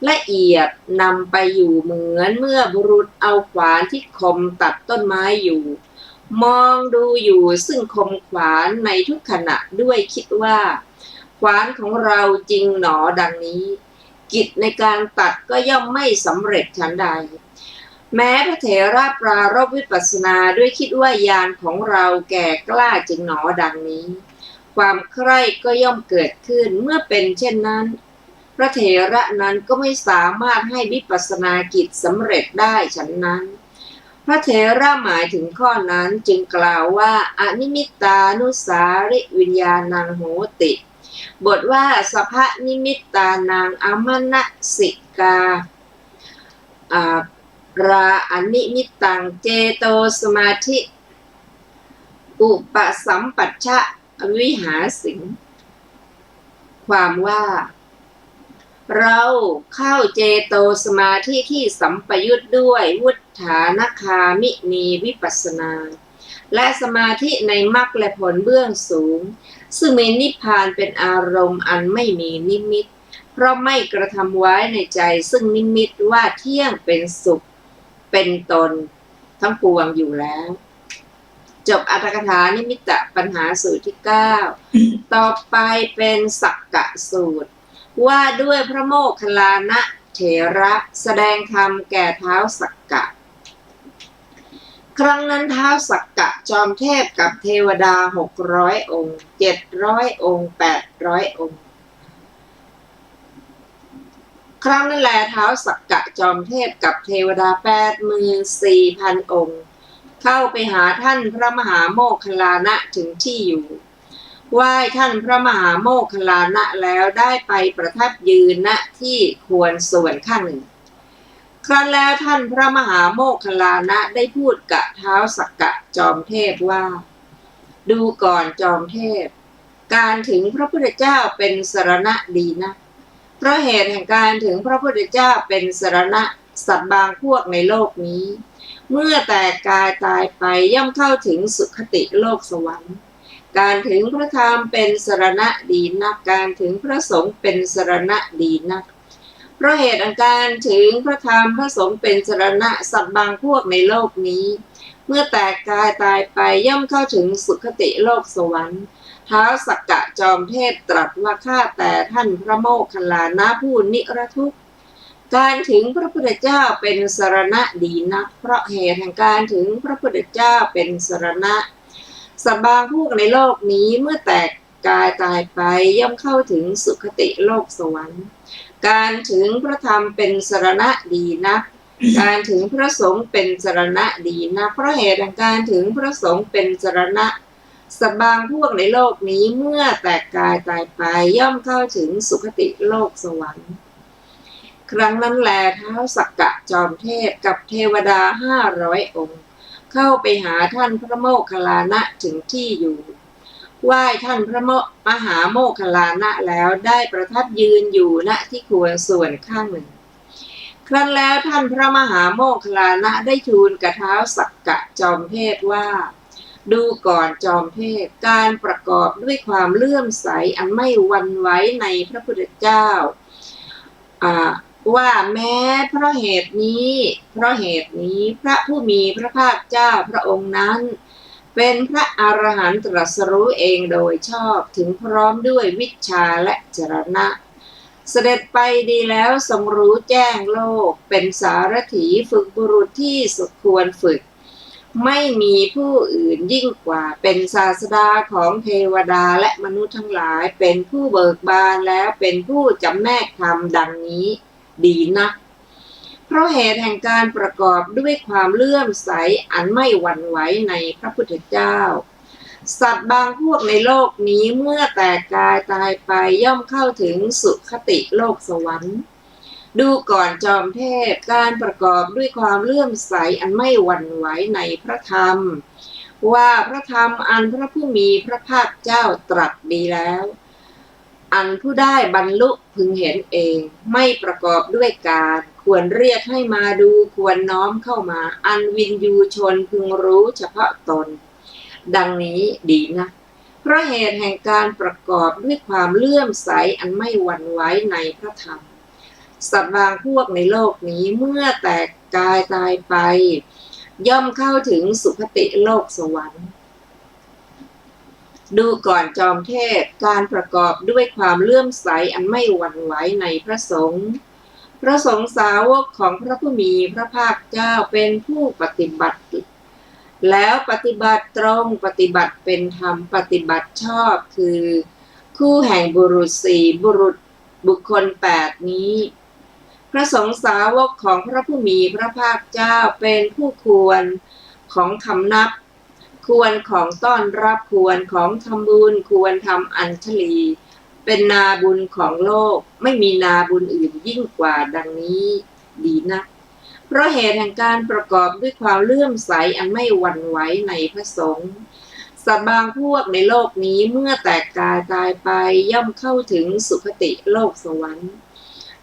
Speaker 2: ละเอียดนำไปอยู่เหมือนเมื่อบุรุษเอาขวานที่คมตัดต้นไม้อยู่มองดูอยู่ซึ่งคมขวานในทุกขณะด้วยคิดว่าขวานของเราจริงหนอดังนี้กิจในการตัดก็ย่อมไม่สำเร็จฉันใดแม้พระเถระปรารภวิปัสสนาด้วยคิดว่าญาณของเราแก่กล้าจริงหนอดังนี้ความใคร่ก็ย่อมเกิดขึ้นเมื่อเป็นเช่นนั้นพระเถระนั้นก็ไม่สามารถให้วิปัสสนากิจสำเร็จได้ฉันนั้นพระเถระหมายถึงข้อนั้นจึงกล่าวว่าอนิมิตตานุสาริวิญญาณังโหติบทว่าสภนิมิตตานังอมนสิการาอนิมิตตังเจโตสมาธิอุปสัมปัชชะวิหาสิงความว่าเราเข้าเจโตสมาธิที่สัมปยุตด้วยวุฏฐานคามินีวิปัสสนาและสมาธิในมรรคและผลเบื้องสูงซึ่งมีนิพพานเป็นอารมณ์อันไม่มีนิมิตเพราะไม่กระทำไว้ในใจซึ่งนิมิตว่าเที่ยงเป็นสุขเป็นตนทั้งปวงอยู่แล้วจบอรรถกถานิมิตตปัญหาสูตรที่9ต่อไปเป็นสักกะสูตรว่าด้วยพระโมคคัลลานะเถระแสดงธรรมแก่ท้าวสักกะครั้งนั้นท้าวสักกะจอมเทพกับเทวดา600องค์700องค์800องค์ครั้งนั้นแลท้าวสักกะจอมเทพกับเทวดา84,000 องค์เข้าไปหาท่านพระมหาโมคคัลลานะถึงที่อยู่ไหว้ท่านพระมหาโมคคัลลานะแล้วได้ไปประทับยืนณที่ควรส่วนข้างหนึ่งครั้นแล้วท่านพระมหาโมคคัลลานะได้พูดกับท้าวสักกะจอมเทพว่าดูก่อนจอมเทพการถึงพระพุทธเจ้าเป็นสรณะดีนะเพราะเหตุแห่งการถึงพระพุทธเจ้าเป็นสรณะสัตว์บางพวกในโลกนี้เมื่อแตกกายตายไปย่อมเข้าถึงสุคติโลกสวรรค์การถึงพระธรรมเป็นสรณะดีนักการถึงพระสงฆ์เป็นสรณะดีนักเพราะเหตุอันการถึงพระธรรมพระสงฆ์เป็นสรณะสัตว์บางพวกในโลกนี้เมื่อแตกกายตายไปย่อมเข้าถึงสุคติโลกสวรรค์ท้าวสักกะจอมเทพตรัสว่าข้าแต่ท่านพระโมคคัลลานะผู้นิรทุกข์การถึงพระพุทธเจ้าเป็นสรณะดีนักเพราะเหตุแห่งการถึงพระพุทธเจ้าเป็นสรณะสัตว์บางพวกในโลกนี้เมื่อแตกกายตายไปย่อมเข้าถึงสุคติโลกสวรรค์การถึงพระธรรมเป็นสรณะดีนักการถึงพระสงฆ์เป็นสรณะดีนักเพราะเหตุแห่งการถึงพระสงฆ์เป็นสรณะสัตว์บางพวกในโลกนี้เมื่อแตกกายตายไปย่อมเข้าถึงสุคติโลกสวรรค์ครั้งนั้นแลท้าวสักกะจอมเทพกับเทวดา500องค์เข้าไปหาท่านพระโมคคัลลานะถึงที่อยู่ไหว้ท่านพระมหาโมคคัลลานะแล้วได้ประทับยืนอยู่ณที่ควรส่วนข้างหนึ่งครั้นแล้วท่านพระมหาโมคคัลลานะได้ทูลกับท้าวสักกะจอมเทพว่าดูก่อนจอมเทพการประกอบด้วยความเลื่อมใสอันไม่หวั่นไหวในพระพุทธเจ้าว่าแม้เพราะเหตุนี้พระผู้มีพระภาคเจ้าพระองค์นั้นเป็นพระอรหันต์ตรัสรู้เองโดยชอบถึงพร้อมด้วยวิชชาและจรณะ เสด็จไปดีแล้วทรงรู้แจ้งโลกเป็นสารถีฝึกบุรุษที่สุดควรฝึกไม่มีผู้อื่นยิ่งกว่าเป็นศาสดาของเทวดาและมนุษย์ทั้งหลายเป็นผู้เบิกบานแล้วเป็นผู้จำแนกธรรมดังนี้ดีนักเพราะเหตุแห่งการประกอบด้วยความเลื่อมใสอันไม่หวั่นไหวในพระพุทธเจ้าสัตว์บางพวกในโลกนี้เมื่อแตกกายตายไปย่อมเข้าถึงสุคติโลกสวรรค์ดูก่อนจอมเทพการประกอบด้วยความเลื่อมใสอันไม่หวั่นไหวในพระธรรมว่าพระธรรมอันพระผู้มีพระภาคเจ้าตรัสดีแล้วอันผู้ได้บรรลุพึงเห็นเองไม่ประกอบด้วยการควรเรียกให้มาดูควรน้อมเข้ามาอันวินยูชนพึงรู้เฉพาะตนดังนี้ดีนะเพราะเหตุแห่งการประกอบด้วยความเลื่อมใสอันไม่หวั่นไหวในพระธรรมสัตว์บางพวกในโลกนี้เมื่อแตกกายตายไปย่อมเข้าถึงสุคติโลกสวรรค์ดูก่อนจอมเทพการประกอบด้วยความเลื่อมใสอันไม่หวั่นไหวในพระสงฆ์พระสงฆ์สาวกของพระผู้มีพระภาคเจ้าเป็นผู้ปฏิบัติแล้วปฏิบัติตรงปฏิบัติเป็นธรรมปฏิบัติชอบคือคู่แห่งบุรุษสี่บุคคล8นี้พระสงฆ์สาวกของพระผู้มีพระภาคเจ้าเป็นผู้ควรของคำนับควรของต้อนรับควรของทำบุญควรทำอัญชลีเป็นนาบุญของโลกไม่มีนาบุญอื่นยิ่งกว่าดังนี้ดีนักเพราะเหตุแห่งการประกอบด้วยความเลื่อมใสอันไม่หวั่นไหวในพระสงฆ์สัตว์บางพวกในโลกนี้เมื่อแตกกายตายไปย่อมเข้าถึงสุคติโลกสวรรค์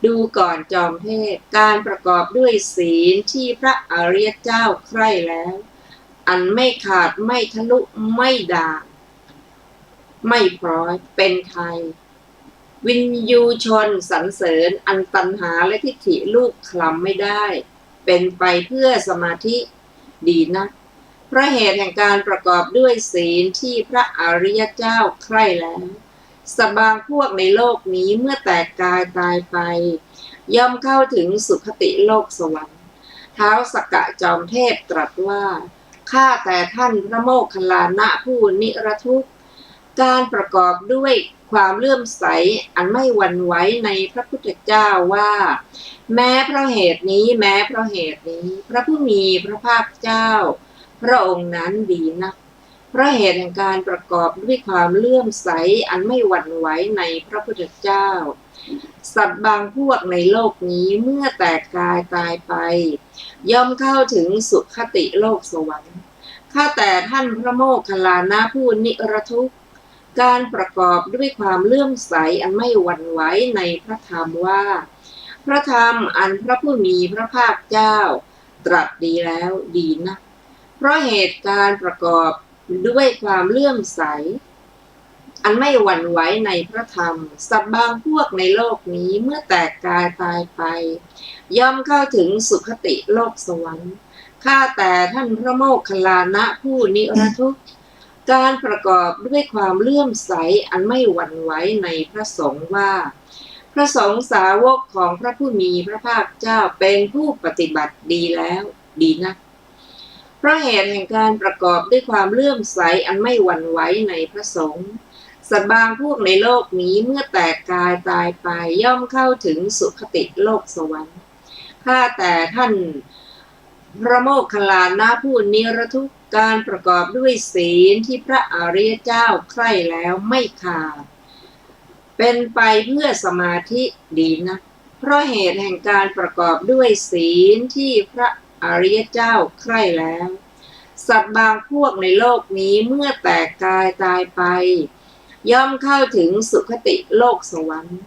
Speaker 2: ดูก่อนจอมเทพการประกอบด้วยศีลที่พระอริยเจ้าใคร่แล้วอันไม่ขาดไม่ทะลุไม่ด่างไม่พร้อยเป็นไทยวินยูชนสรรเสริญอันตัณหาและทิฏฐิลูกคลำไม่ได้เป็นไปเพื่อสมาธิดีนักเพราะเหตุแห่งการประกอบด้วยศีลที่พระอริยเจ้าใคร่แล้วสัตว์บางพวกในโลกนี้เมื่อแตกกายตายไปย่อมเข้าถึงสุคติโลกสวรรค์ท้าวสักกะจอมเทพตรัสว่าข้าแต่ท่านพระโมคคัลลานะผู้นิรทุกข์การประกอบด้วยความเลื่อมใสอันไม่หวั่นไหวในพระพุทธเจ้าว่าแม้เพราะเหตุนี้พระผู้มีพระภาคเจ้าพระองค์นั้นดีนักเพราะเหตุแห่งการประกอบด้วยความเลื่อมใสอันไม่หวั่นไหวในพระพุทธเจ้าสัตว์บางพวกในโลกนี้เมื่อแตกกายตายไปย่อมเข้าถึงสุคติโลกสวรรค์ข้าแต่ท่านพระโมคคัลลานะผู้นิรทุกข์การประกอบด้วยความเลื่อมใสอันไม่หวั่นไหวในพระธรรมว่าพระธรรมอันพระผู้มีพระภาคเจ้าตรัสดีแล้วดีนะเพราะเหตุการประกอบด้วยความเลื่อมใสอันไม่หวั่นไหวในพระธรรมสัตว์บางพวกในโลกนี้เมื่อแตกกายตายไปย่อมเข้าถึงสุคติโลกสวรรค์ข้าแต่ท่านพระโมคคัลลานะผู้นิรทุกข์การประกอบด้วยความเลื่อมใสอันไม่หวั่นไหวในพระสงฆ์ว่าพระสงฆ์สาวกของพระผู้มีพระภาคเจ้าเป็นผู้ปฏิบัติดีแล้วดีนักเพราะเหตุแห่งการประกอบด้วยความเลื่อมใสอันไม่หวั่นไหวในพระสงฆ์สัตว์บางพวกในโลกนี้เมื่อแตกกายตายไปย่อมเข้าถึงสุคติโลกสวรรค์ข้าแต่ท่านพระโมคคัลลานะผู้นิรทุกข์การประกอบด้วยศีลที่พระอริยเจ้าใคร่แล้วไม่ขาดเป็นไปเพื่อสมาธิดีนะเพราะเหตุแห่งการประกอบด้วยศีลที่พระอริยเจ้าใคร่แล้วสัตว์บางพวกในโลกนี้เมื่อแตกกายตายไปย่อมเข้าถึงสุคติโลกสวรรค์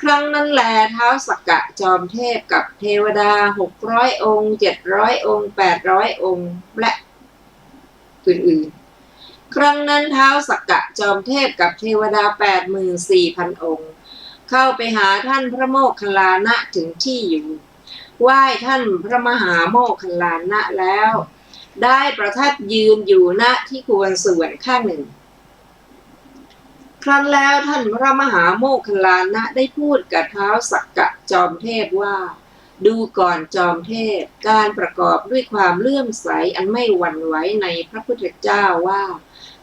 Speaker 2: ครั้งนั้นแลท้าวสักกะจอมเทพกับเทวดา600องค์700องค์800องค์และอื่นๆครั้งนั้นท้าวสักกะจอมเทพกับเทวดา 84,000 องค์เข้าไปหาท่านพระโมคคัลลานะถึงที่อยู่ไหว้ท่านพระมหาโมคคัลลานะแล้วได้ประทับยืนอยู่ณที่ควรส่วนข้างหนึ่ง ครั้นแล้วท่านพระมหาโมคคัลลานะได้พูดกับท้าวสักกะจอมเทพว่าดูก่อนจอมเทพการประกอบด้วยความเลื่อมใสอันไม่หวั่นไหวในพระพุทธเจ้าว่า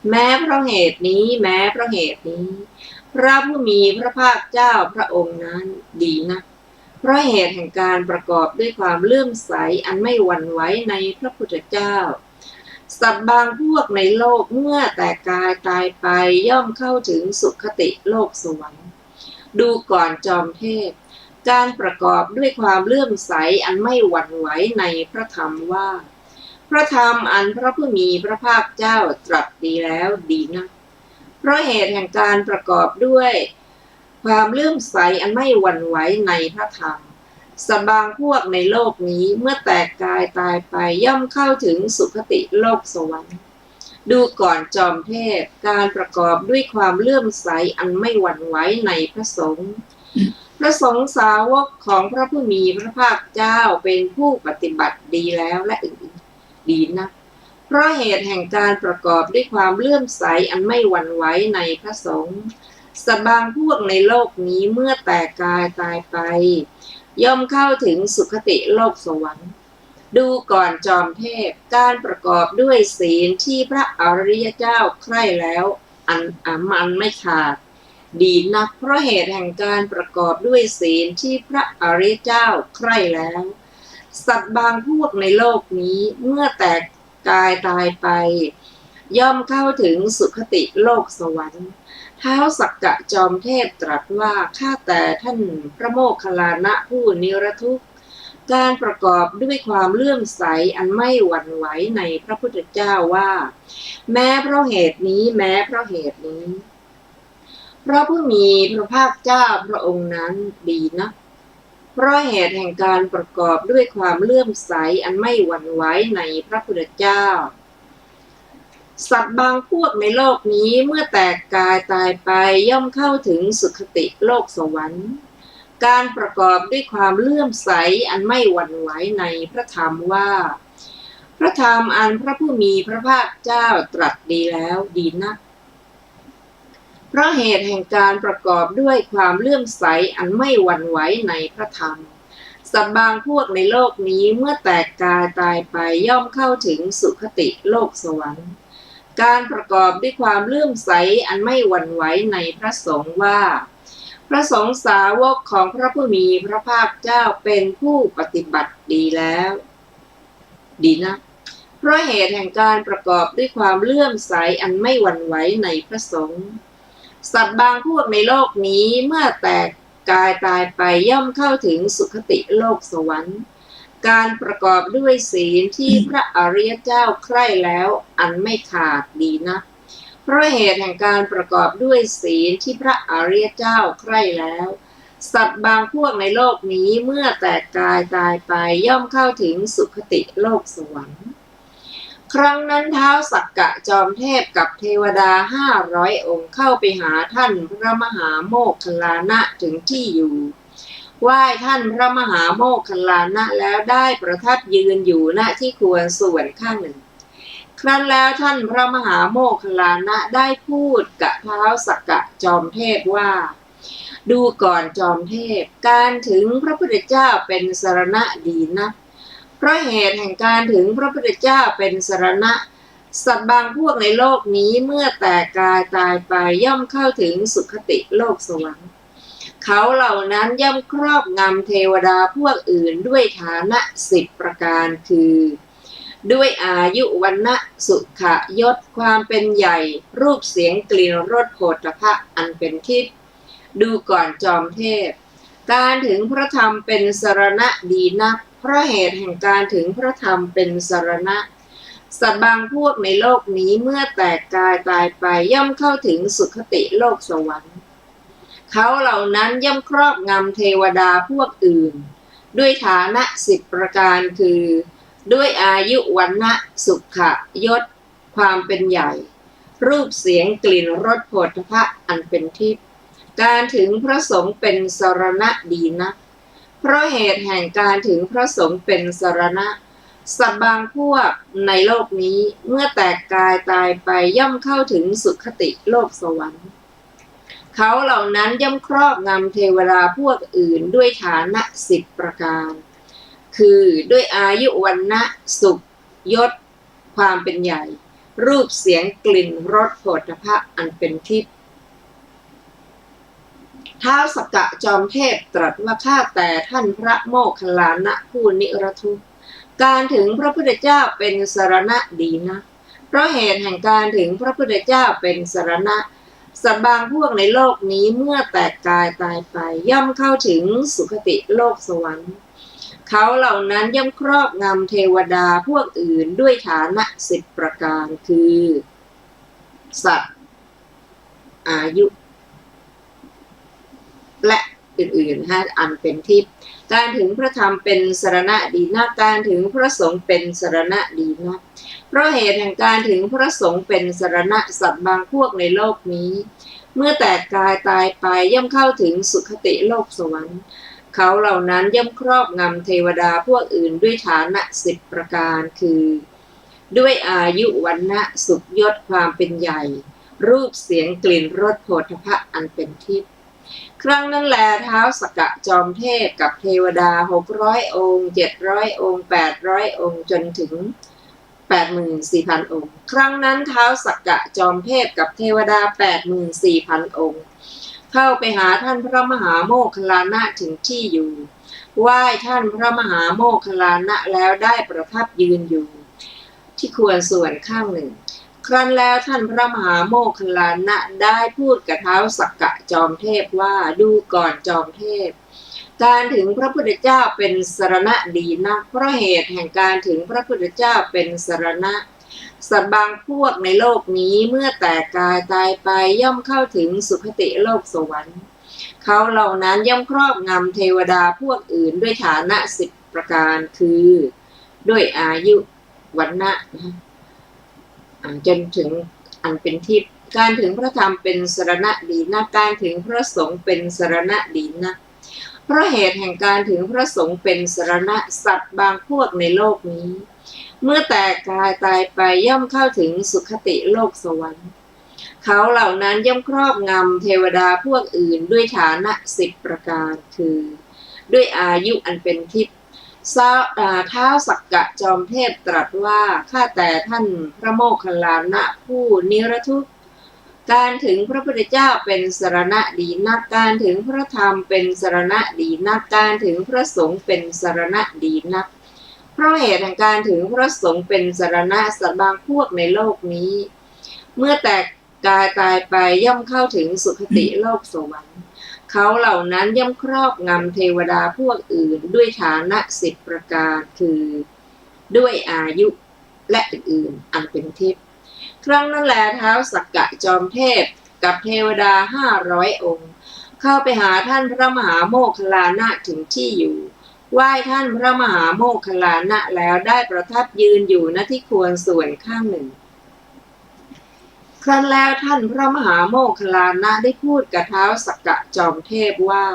Speaker 2: แม้เพราะเหตุนี้แม้เพราะเหตุนี้พระผู้มีพระภาคเจ้าพระองค์นั้นดีนักเพราะเหตุแห่งการประกอบด้วยความเลื่อมใสอันไม่หวั่นไหวในพระพุทธเจ้าสัตว์บางพวกในโลกเมื่อแต่กายตายไปย่อมเข้าถึงสุคติโลกสวรรค์ดูก่อนจอมเทพการประกอบด้วยความเลื่อมใสอันไม่หวั่นไหวในพระธรรมว่าพระธรรมอันพระผู้มีพระภาคเจ้าตรัสดีแล้วดีนักเพราะเหตุแห่งการประกอบด้วยความเลื่อมใสอันไม่หวั่นไหวในพระธรรมสัตว์บางพวกในโลกนี้เมื่อแตกกายตายไปย่อมเข้าถึงสุคติโลกสวรรค์ดูก่อนจอมเทพการประกอบด้วยความเลื่อมใสอันไม่หวั่นไหวในพระสงฆ์พระสงฆ์สาวกของพระผู้มีพระภาคเจ้าเป็นผู้ปฏิบัติดีแล้วและอื่นๆดีนักเพราะเหตุแห่งการประกอบด้วยความเลื่อมใสอันไม่หวั่นไหวในพระสงฆ์สัตว์บางพวกในโลกนี้เมื่อแตกกายตายไปย่อมเข้าถึงสุคติโลกสวรรค์ดูก่อนจอมเทพการประกอบด้วยศีลที่พระอริยเจ้าใคร่แล้วมันไม่ขาดดีนักเพราะเหตุแห่งการประกอบด้วยศีลที่พระอริยเจ้าใคร่แล้วสัตว์บางพวกในโลกนี้เมื่อแตกกายตายไปย่อมเข้าถึงสุคติโลกสวรรค์ท้าวสักกะจอมเทพตรัสว่าข้าแต่ท่านพระโมคคัลลานะผู้นิรทุกข์การประกอบด้วยความเลื่อมใสอันไม่หวั่นไหวในพระพุทธเจ้าว่าแม้เพราะเหตุนี้แม้เพราะเหตุนี้พระผู้มีพระภาคเจ้าพระองค์นั้นดีนักเพราะเหตุแห่งการประกอบด้วยความเลื่อมใสอันไม่หวั่นไหวในพระพุทธเจ้าสัตว์บางพวกในโลกนี้เมื่อแตกกายตายไปย่อมเข้าถึงสุคติโลกสวรรค์การประกอบด้วยความเลื่อมใสอันไม่หวั่นไหวในพระธรรมว่าพระธรรมอันพระผู้มีพระภาคเจ้าตรัสดีแล้วดีนักเพราะเหตุแห่งการประกอบด้วยความเลื่อมใสอันไม่หวั่นไหวในพระธรรมสัตว์บางพวกในโลกนี้เมื่อแตกกายตายไปย่อมเข้าถึงสุคติโลกสวรรค์การประกอบด้วยความเลื่อมใสอันไม่หวั่นไหวในพระสงฆ์ว่าพระสงฆ์สาวกของพระผู้มีพระภาคเจ้าเป็นผู้ปฏิบัติดีแล้วดีนะเพราะเหตุแห่งการประกอบด้วยความเลื่อมใสอันไม่หวั่นไหวในพระสงฆ์สัตว์บางพวกในโลกนี้เมื่อแตกกายตายไปย่อมเข้าถึงสุคติโลกสวรรค์การประกอบด้วยศีลที่พระอริยเจ้าใคร่แล้วอันไม่ขาดดีนะเพราะเหตุแห่งการประกอบด้วยศีลที่พระอริยเจ้าใคร่แล้วสัตว์บางพวกในโลกนี้เมื่อแตกกายตายไปย่อมเข้าถึงสุคติโลกสวรรค์ครั้งนั้นท้าวสักกะจอมเทพกับเทวดา500 องค์เข้าไปหาท่านพระมหาโมคคัลลานะถึงที่อยู่ไหว้ท่านพระมหาโมคคัลลานะแล้วได้ประทับยืนอยู่ณที่ควรส่วนข้างหนึ่งครั้นแล้วท่านพระมหาโมคคัลลานะได้พูดกับท้าวสักกะจอมเทพว่าดูก่อนจอมเทพการถึงพระพุทธเจ้าเป็นสรณะดีนักเพราะเหตุแห่งการถึงพระพุทธเจ้าเป็นสรณะสัตว์บางพวกในโลกนี้เมื่อแตกกายตายไปย่อมเข้าถึงสุคติโลกสวรรค์เขาเหล่านั้นย่อมครอบงำเทวดาพวกอื่นด้วยฐานะ10 ประการคือด้วยอายุวรรณะสุขยศความเป็นใหญ่รูปเสียงกลิ่นรสโผฏฐัพพะอันเป็นทิพย์ดูก่อนจอมเทพการถึงพระธรรมเป็นสรณะดีนักเพราะเหตุแห่งการถึงพระธรรมเป็นสรณะสัตว์บางพวกในโลกนี้เมื่อแตกกายตายไปย่อมเข้าถึงสุคติโลกสวรรค์เขาเหล่านั้นย่อมครอบงำเทวดาพวกอื่นด้วยฐานะ10 ประการคือด้วยอายุวรรณะสุขยศความเป็นใหญ่รูปเสียงกลิ่นรสโผฏฐัพพะอันเป็นทิพย์การถึงพระสงฆ์เป็นสรณะดีนักเพราะเหตุแห่งการถึงพระสงฆ์เป็นสรณะสัตว์บางพวกในโลกนี้เมื่อแตกกายตายไปย่อมเข้าถึงสุคติโลกสวรรค์ เขาเหล่านั้นย่อมครอบงำเทวดาพวกอื่นด้วยฐานะ10ประการคือด้วยอายุวรรณะสุขยศความเป็นใหญ่รูปเสียงกลิ่นรสโผฏฐัพพะอันเป็นทิพย์ท้าวสักกะจอมเทพตรัสว่าข้าแต่ท่านพระโมคคัลลานะผู้นิรทุกข์การถึงพระพุทธเจ้าเป็นสรณะดีนะเพราะเหตุแห่งการถึงพระพุทธเจ้าเป็นสรณะสัตว์บางพวกในโลกนี้เมื่อแตกกายตายไปย่อมเข้าถึงสุคติโลกสวรรค์เขาเหล่านั้นย่อมครอบงำเทวดาพวกอื่นด้วยฐานะ10ประการคือสัตว์อายุและอื่นๆอันเป็นทิพย์การถึงพระธรรมเป็นสรณะดีนักการถึงพระสงฆ์เป็นสรณะดีนักเพราะเหตุแห่งการถึงพระสงฆ์เป็นสรณะสัตว์บางพวกในโลกนี้เมื่อแตกกายตายไปย่อมเข้าถึงสุคติโลกสวรรค์เขาเหล่านั้นย่อมครอบงำเทวดาพวกอื่นด้วยฐานะ10ประการคือด้วยอายุวรรณะสุขยศความเป็นใหญ่รูปเสียงกลิ่นรสโผฏฐัพพะอันเป็นทิพย์ครั้งนั้นแลท้าวสักกะจอมเทพกับเทวดา600องค์700องค์800องค์จนถึง84,000 องค์ครั้งนั้นท้าวสักกะจอมเทพกับเทวดา84,000 องค์เข้าไปหาท่านพระมหาโมคคัลลานะถึงที่อยู่ไหว้ท่านพระมหาโมคคัลลานะแล้วได้ประทับยืนอยู่ที่ควรส่วนข้างหนึ่งครั้นแล้วท่านพระมหาโมคคัลลานะได้พูดกับท้าวสักกะจอมเทพว่าดูก่อนจอมเทพการถึงพระพุทธเจ้าเป็นสรณะดีนักเพราะเหตุแห่งการถึงพระพุทธเจ้าเป็นสรณะสัตว์บางพวกในโลกนี้เมื่อแตกกายตายไปย่อมเข้าถึงสุคติโลกสวรรค์เขาเหล่านั้นย่อมครอบงำเทวดาพวกอื่นด้วยฐานะ10ประการคือด้วยอายุวรรณะจนถึงอันเป็นทิพย์การถึงพระธรรมเป็นสรณะดีนักการถึงพระสงฆ์เป็นสรณะดีนักเพราะเหตุแห่งการถึงพระสงฆ์เป็นสรณะสัตว์บางพวกในโลกนี้เมื่อแตกกายตายไปย่อมเข้าถึงสุคติโลกสวรรค์เขาเหล่านั้นย่อมครอบงำเทวดาพวกอื่นด้วยฐานะ10ประการคือด้วยอายุอันเป็นทิพย์ท้าวสักกะจอมเทพตรัสว่าข้าแต่ท่านพระโมคคัลลานะผู้นิรทุกข์การถึงพระพุทธเจ้าเป็นสรณะดีนักการถึงพระธรรมเป็นสรณะดีนักการถึงพระสงฆ์เป็นสรณะดีนักเพราะเหตุแห่งการถึงพระสงฆ์เป็นสรณะสัตว์บางพวกในโลกนี้เมื่อแตกกายตายไปย่อมเข้าถึงสุคติโลกสวรรค์เขาเหล่านั้นย่อมครอบงำเทวดาพวกอื่นด้วยฐานะ10ประการคือด้วยอายุและอื่นๆอันเป็นทิพย์ครั้งนั้นแลท้าวสักกะจอมเทพกับเทวดา500องค์เข้าไปหาท่านพระมหาโมคคัลลานะถึงที่อยู่ไหว้ท่านพระมหาโมคคัลลานะแล้วได้ประทับยืนอยู่ณที่ควรส่วนข้างหนึ่งครั้นแล้วท่านพระมหาโมคคัลลานะได้พูดกับท้าวสักกะจอมเทพว่า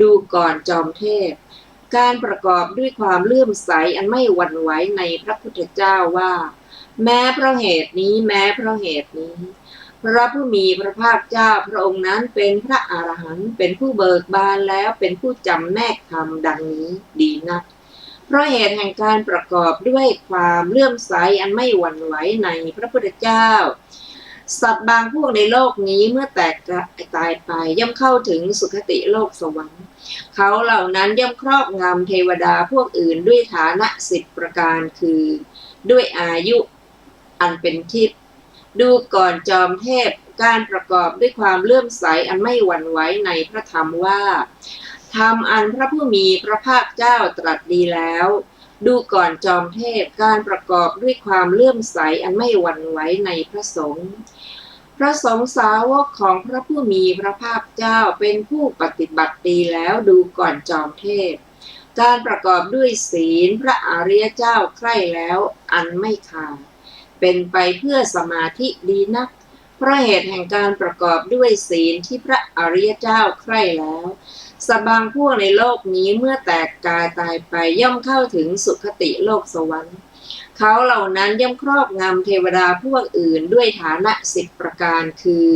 Speaker 2: ดูก่อนจอมเทพการประกอบด้วยความเลื่อมใสอันไม่หวั่นไหวในพระพุทธเจ้าว่าแม้เพราะเหตุนี้แม้เพราะเหตุนี้พระผู้มีพระภาคเจ้าพระองค์นั้นเป็นพระอรหันต์เป็นผู้เบิกบานแล้วเป็นผู้จำแนกธรรมดังนี้ดีนักเพราะเหตุแห่งการประกอบด้วยความเลื่อมใสอันไม่หวั่นไหวในพระพุทธเจ้าสัตว์บางพวกในโลกนี้เมื่อแตกตายไปย่อมเข้าถึงสุคติโลกสวรรค์เขาเหล่านั้นย่อมครอบงำเทวดาพวกอื่นด้วยฐานะ10ประการคือด้วยอายุอันเป็นทิพย์ดูก่อนจอมเทพการประกอบด้วยความเลื่อมใสอันไม่หวั่นไหวในพระธรรมว่าธรรมอันพระผู้มีพระภาคเจ้าตรัสดีแล้วดูก่อนจอมเทพการประกอบด้วยความเลื่อมใสอันไม่หวั่นไหวในพระสงฆ์พระสงฆ์สาวกของพระผู้มีพระภาคเจ้าเป็นผู้ปฏิบัติดีแล้วดูก่อนจอมเทพการประกอบด้วยศีลพระอริยเจ้าใคร่แล้วอันไม่ขาดเป็นไปเพื่อสมาธิดีนักเพราะเหตุแห่งการประกอบด้วยศีลที่พระอริยเจ้าใคร่แล้วสัตว์บางพวกในโลกนี้เมื่อแตกกายตายไปย่อมเข้าถึงสุคติโลกสวรรค์เขาเหล่านั้นย่อมครอบงำเทวดาพวกอื่นด้วยฐานะ10ประการคือ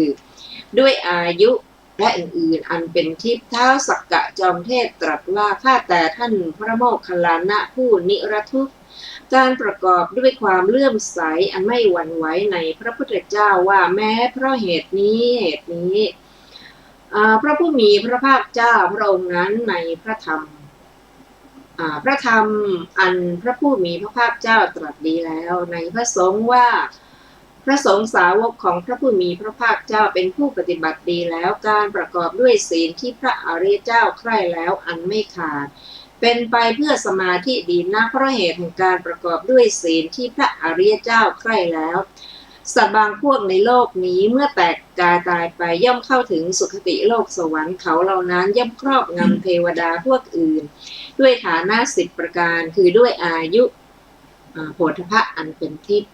Speaker 2: ด้วยอายุ และอื่นๆอันเป็นทิพย์ท้าวสักกะจอมเทพตรัสว่าข้าแต่ท่านพระโมคคัลลานะผู้นิรทุกข์การประกอบด้วยความเลื่อมใสอันไม่หวั่นไหวในพระพุทธเจ้าว่าแม้เพราะเหตุนี้พระผู้มีพระภาคเจ้าพระองค์นั้นในพระธรรมอันพระผู้มีพระภาคเจ้าตรัสดีแล้วในพระสงฆ์ว่าพระสงฆ์สาวกของพระผู้มีพระภาคเจ้าเป็นผู้ปฏิบัติดีแล้วการประกอบด้วยศีลที่พระอริยเจ้าใคร่แล้วอันไม่ขาดเป็นไปเพื่อสมาธิดีนักเพราะเหตุแห่งการประกอบด้วยศีลที่พระอริยเจ้าใคร่แล้วสัตว์บางพวกในโลกนี้เมื่อแตกกายตายไปย่อมเข้าถึงสุคติโลกสวรรค์เขาเหล่านั้นย่อมครอบงำเทวดาพวกอื่นด้วยฐานะ10 ประการคือด้วยอายุโผฏฐัพพะอันเป็นทิพย์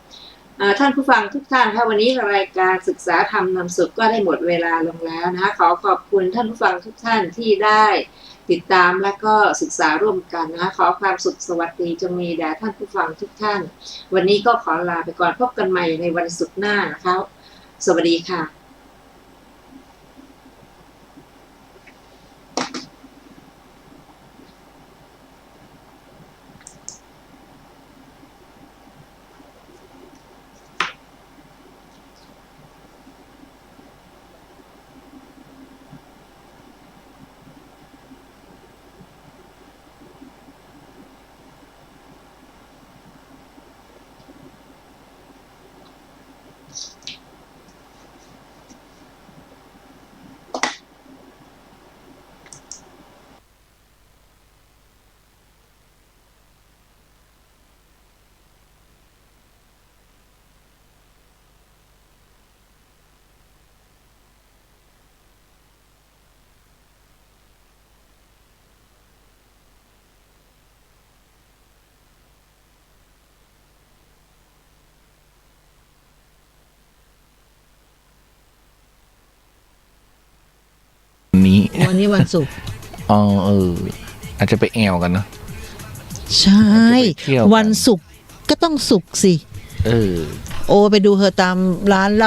Speaker 2: ท่านผู้ฟังทุกท่านค่ะวันนี้รายการศึกษาธรรมนำสุขก็ได้หมดเวลาลงแล้วนะคะขอขอบคุณท่านผู้ฟังทุกท่านที่ได้ติดตามและก็ศึกษาร่วมกันนะคะขอความสุขสวัสดีจงมีแด่ท่านผู้ฟังทุกท่านวันนี้ก็ขอลาไปก่อนพบกันใหม่ในวันศุกร์หน้านะคะสวัสดีค่ะ
Speaker 3: วันนี้วันศุกร์
Speaker 4: อ๋ออาจจะไปแอวกันเนอะ
Speaker 3: ใช่
Speaker 4: อาจจะไปเที่ยวกัน
Speaker 3: วันศุกร์ก็ต้องศุกร์สิ
Speaker 4: เออ
Speaker 3: โอไปดูเธอตามร้าน